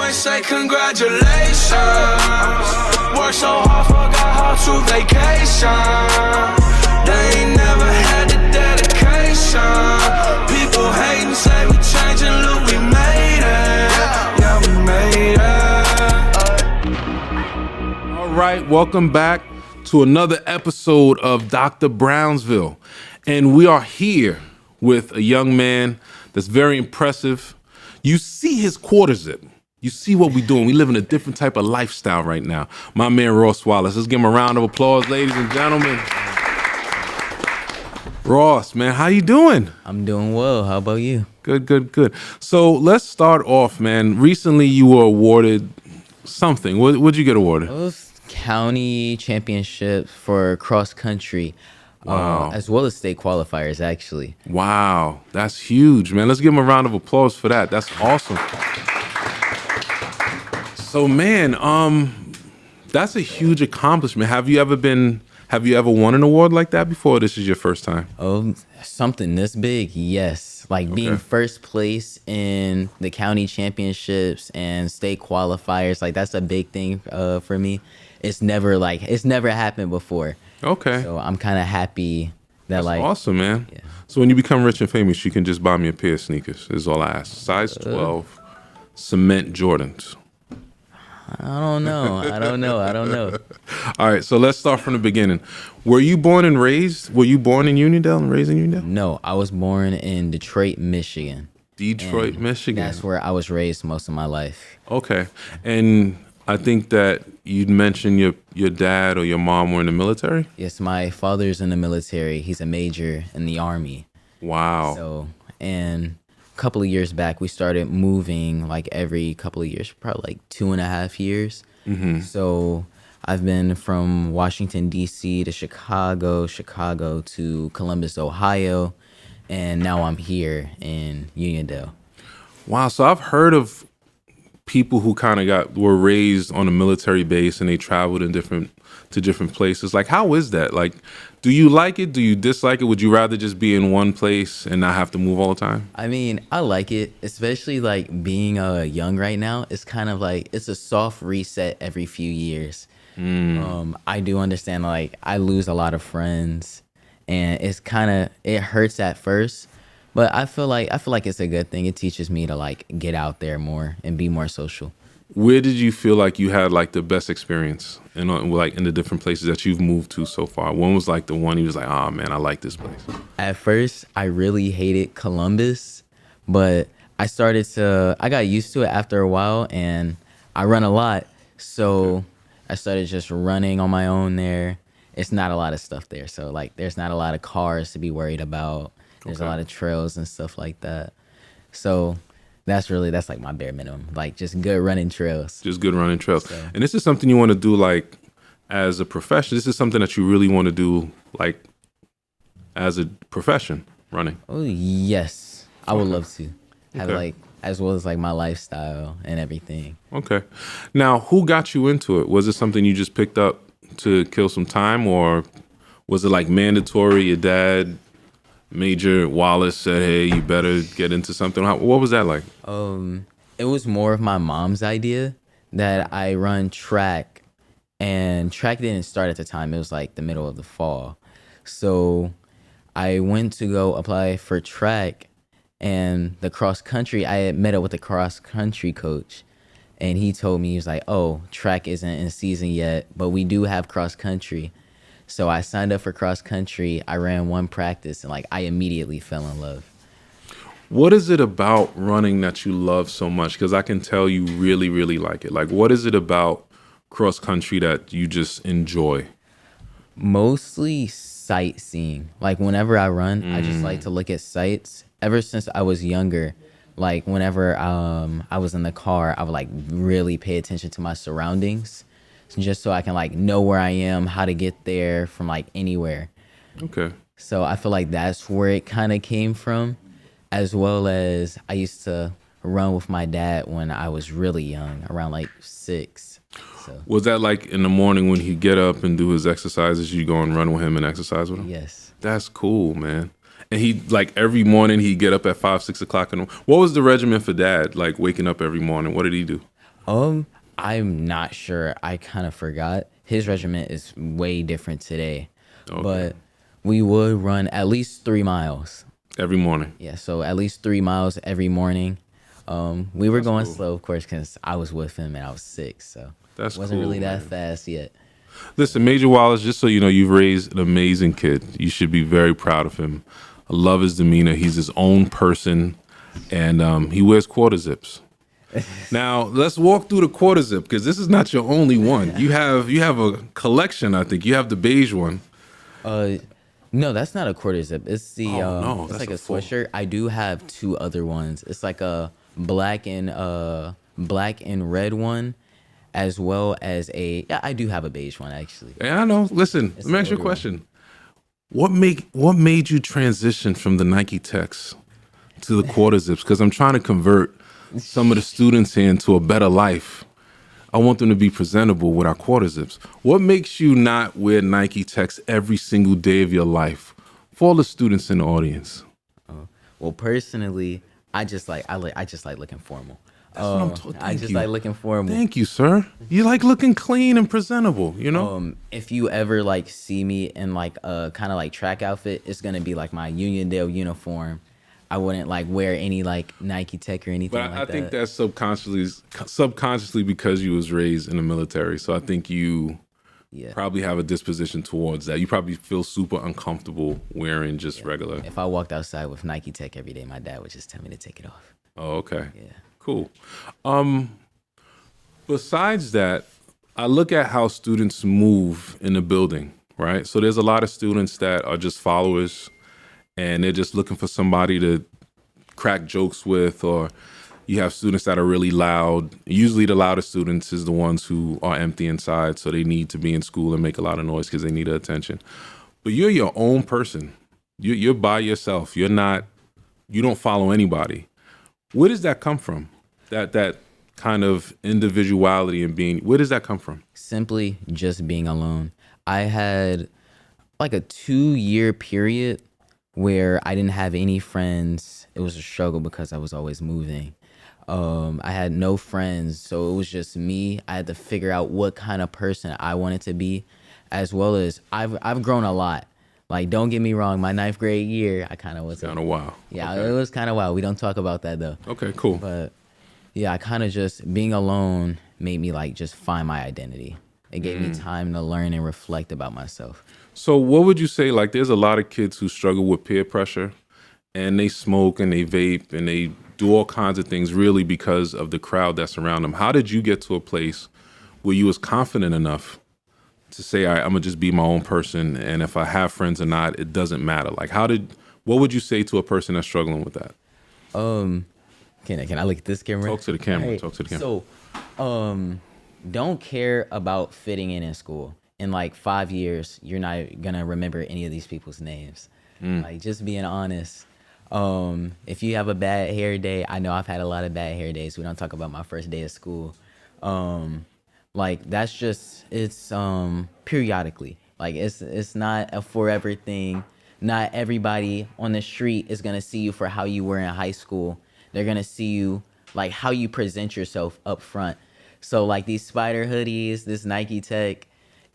might say congratulations. Worked so hard, forgot how to vacation. They ain't never had the dedication. People hating, say we changing, look, we made it. Yeah, we made it. All right, welcome back to another episode of Dr. Brownsville. And we are here with a young man that's very impressive. You see his quarter zip. You see what we're doing. We live in a different type of lifestyle right now. My man, Wallace. Let's give him a round of applause, ladies and gentlemen. Ross, man, how you doing? I'm doing well. How about you? Good. So let's start off, man. Recently, you were awarded something. What'd you get awarded? It was county championship for cross country, Wow. as well as state qualifiers, actually. Wow, that's huge, man. Let's give him a round of applause for that. That's awesome. So, man, that's a huge accomplishment. Have you ever won an award like that before? Or this is your first time? Oh, something this big, yes. Like being first place in the county championships and state qualifiers, like that's a big thing for me. It's never happened before. Okay. So I'm kind of happy that That's awesome, man. Yeah. So when you become rich and famous, you can just buy me a pair of sneakers, is all I ask. Size 12 cement Jordans. I don't know. All right, so let's start from the beginning. Were you born in Uniondale and raised in Uniondale? No, I was born in Detroit, Michigan. Detroit, Michigan. That's where I was raised most of my life. Okay. And I think that you'd mentioned your dad or your mom were in the military? Yes, my father's in the military. He's a major in the Army. Wow. So, and a couple of years back, we started moving like every couple of years, probably like 2.5 years. Mm-hmm. So I've been from Washington, D.C. to Chicago to Columbus, Ohio, and now I'm here in Uniondale. Wow. So I've heard of people who kind of were raised on a military base and they traveled to different places. Like, how is that? Like, do you like it? Do you dislike it? Would you rather just be in one place and not have to move all the time? I mean, I like it, especially like being young right now. It's kind of like it's a soft reset every few years. I do understand, like, I lose a lot of friends and it hurts at first. But I feel like it's a good thing. It teaches me to like get out there more and be more social. Where did you feel like you had like the best experience in the different places that you've moved to so far? When was like the one you was like, oh man, I like this place? At first, I really hated Columbus, but I got used to it after a while, and I run a lot. So I started just running on my own there. It's not a lot of stuff there. So like there's not a lot of cars to be worried about. There's a lot of trails and stuff like that. So that's like my bare minimum, like just good running trails. Just good running trails. So. And this is something you want to do like as a profession. This is something that you really want to do like as a profession, running. Oh, yes. I would love to have like, as well as like my lifestyle and everything. Okay. Now, who got you into it? Was it something you just picked up to kill some time, or was it like mandatory? Your dad, Major Wallace, said, hey, you better get into something. What was that like? It was more of my mom's idea that I run track, and track didn't start at the time. It was like the middle of the fall. So I went to go apply for track, and the cross country, I had met up with the cross country coach, and he told me, he was like, oh, track isn't in season yet, but we do have cross country. So I signed up for cross country. I ran one practice, and like I immediately fell in love. What is it about running that you love so much? Because I can tell you really, really like it. Like, what is it about cross country that you just enjoy? Mostly sightseeing. Like whenever I run, I just like to look at sights. Ever since I was younger, like whenever I was in the car, I would like really pay attention to my surroundings, just so I can like know where I am, how to get there from like anywhere. Okay. So I feel like that's where it kind of came from, as well as I used to run with my dad when I was really young, around like 6. So. Was that like in the morning when he'd get up and do his exercises, you go and run with him and exercise with him? Yes. That's cool, man. And he, like, every morning he'd get up at 5, 6 o'clock. What was the regimen for Dad, like, waking up every morning? What did he do? I'm not sure. I kind of forgot. His regiment is way different today, Okay. but we would run at least 3 miles. Every morning. Yeah, so at least 3 miles every morning. We were going cool. slow, of course, because I was with him and I was sick, so That's wasn't cool, really that man. fast yet. Listen, Major Wallace, just so you know, you've raised an amazing kid. You should be very proud of him. I love his demeanor. He's his own person, and he wears quarter zips. Now, let's walk through the quarter zip, because this is not your only one. You have a collection, I think. You have the beige one. No, that's not a quarter zip. It's the Oh, no, it's that's like a a full. sweatshirt. I do have two other ones. It's like a black and red one, as well as I do have a beige one actually. Yeah, I know. Listen, let me ask you a older one. question. What made you transition from the Nike Techs to the quarter zips? Because I'm trying to convert some of the students here into a better life. I want them to be presentable with our quarter zips. What makes you not wear Nike Techs every single day of your life? For all the students in the audience. Well, personally, I just like looking formal. That's what I'm talking. I just like looking formal. Thank you, sir. You like looking clean and presentable, you know? If you ever like see me in like a kind of like track outfit, it's gonna be like my Uniondale uniform. I wouldn't like wear any like Nike Tech or anything But like I that. think that's subconsciously because you was raised in the military. So I think you probably have a disposition towards that. You probably feel super uncomfortable wearing just regular. If I walked outside with Nike Tech every day, my dad would just tell me to take it off. Oh, okay. Yeah. Cool. Besides that, I look at how students move in the building, right? So there's a lot of students that are just followers and they're just looking for somebody to crack jokes with, or you have students that are really loud. Usually the loudest students is the ones who are empty inside, so they need to be in school and make a lot of noise because they need attention. But you're your own person. You're by yourself. You don't follow anybody. Where does that come from? That kind of individuality and being, where does that come from? Simply just being alone. I had like a 2-year period where I didn't have any friends. It was a struggle because I was always moving. I had no friends, so it was just me. I had to figure out what kind of person I wanted to be, as well as I've grown a lot. Like, don't get me wrong, my 9th grade year, I kind of was Kind of wild. Yeah, Okay. it was kind of wild. We don't talk about that though. Okay, cool. But yeah, I kind of just being alone made me like just find my identity. It gave me time to learn and reflect about myself. So what would you say, like there's a lot of kids who struggle with peer pressure and they smoke and they vape and they do all kinds of things really because of the crowd that's around them. How did you get to a place where you was confident enough to say, all right, I'm gonna just be my own person, and if I have friends or not, it doesn't matter? Like what would you say to a person that's struggling with that? Can I look at this camera? Talk to the camera. Alright, Talk to the camera. So, don't care about fitting in school. In like 5 years, you're not gonna remember any of these people's names. Like, just being honest. If you have a bad hair day, I know I've had a lot of bad hair days. We don't talk about my first day of school. Like, that's just, it's periodically. Like, it's not a forever thing. Not everybody on the street is gonna see you for how you were in high school. They're gonna see you like how you present yourself up front. So like these spider hoodies, this Nike Tech,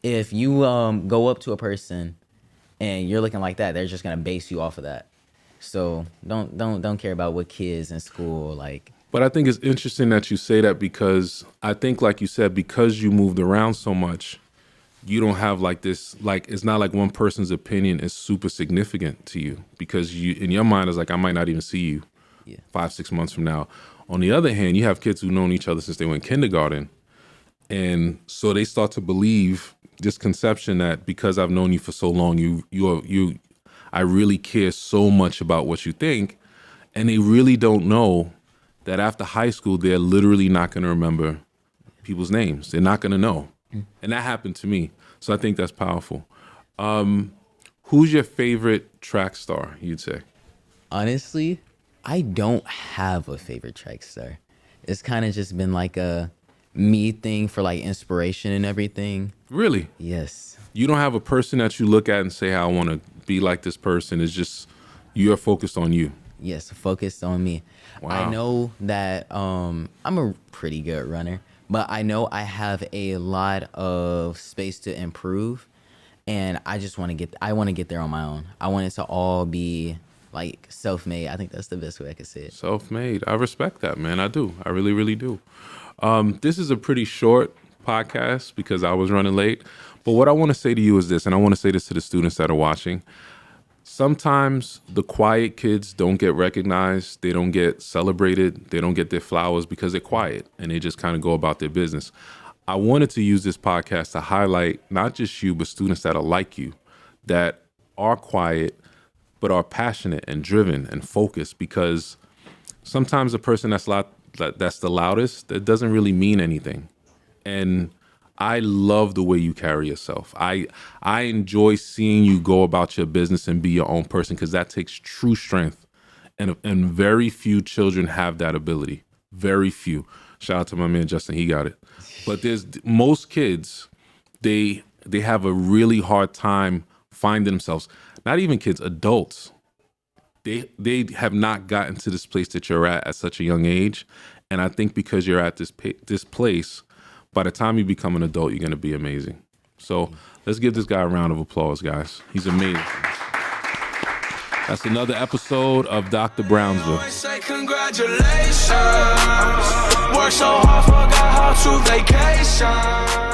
if you go up to a person and you're looking like that, they're just gonna base you off of that. So don't care about what kids in school like. But I think it's interesting that you say that, because I think, like you said, because you moved around so much, you don't have like this, like, it's not like one person's opinion is super significant to you, because you, in your mind, is like, I might not even see you 5-6 months from now. On the other hand, you have kids who've known each other since they were in kindergarten. And so they start to believe this conception that because I've known you for so long, I really care so much about what you think. And they really don't know that after high school, they're literally not going to remember people's names. They're not going to know. And that happened to me. So I think that's powerful. Who's your favorite track star, you'd say? Honestly, I don't have a favorite track star. It's kind of just been like a me thing for like inspiration and everything. Really? Yes. You don't have a person that you look at and say, I want to be like this person. It's just you're focused on you. Yes, focused on me. Wow. I know that I'm a pretty good runner, but I know I have a lot of space to improve, and I just want to get there on my own. I want it to all be like self-made. I think that's the best way I could say it. Self-made. I respect that, man. I do. I really, really do. This is a pretty short podcast because I was running late. But what I want to say to you is this, and I want to say this to the students that are watching. Sometimes the quiet kids don't get recognized. They don't get celebrated. They don't get their flowers because they're quiet and they just kind of go about their business. I wanted to use this podcast to highlight not just you, but students that are like you, that are quiet, but are passionate and driven and focused, because sometimes the person that's the loudest, that doesn't really mean anything. And I love the way you carry yourself. I enjoy seeing you go about your business and be your own person, because that takes true strength. And very few children have that ability. Very few. Shout out to my man Justin, he got it. But there's most kids, they have a really hard time finding themselves. Not even kids, adults. They have not gotten to this place that you're at such a young age. And I think because you're at this place, by the time you become an adult, you're going to be amazing. So let's give this guy a round of applause, guys. He's amazing. That's another episode of Dr. Brownsville. Say congratulations. Work so hard, forgot how to vacation.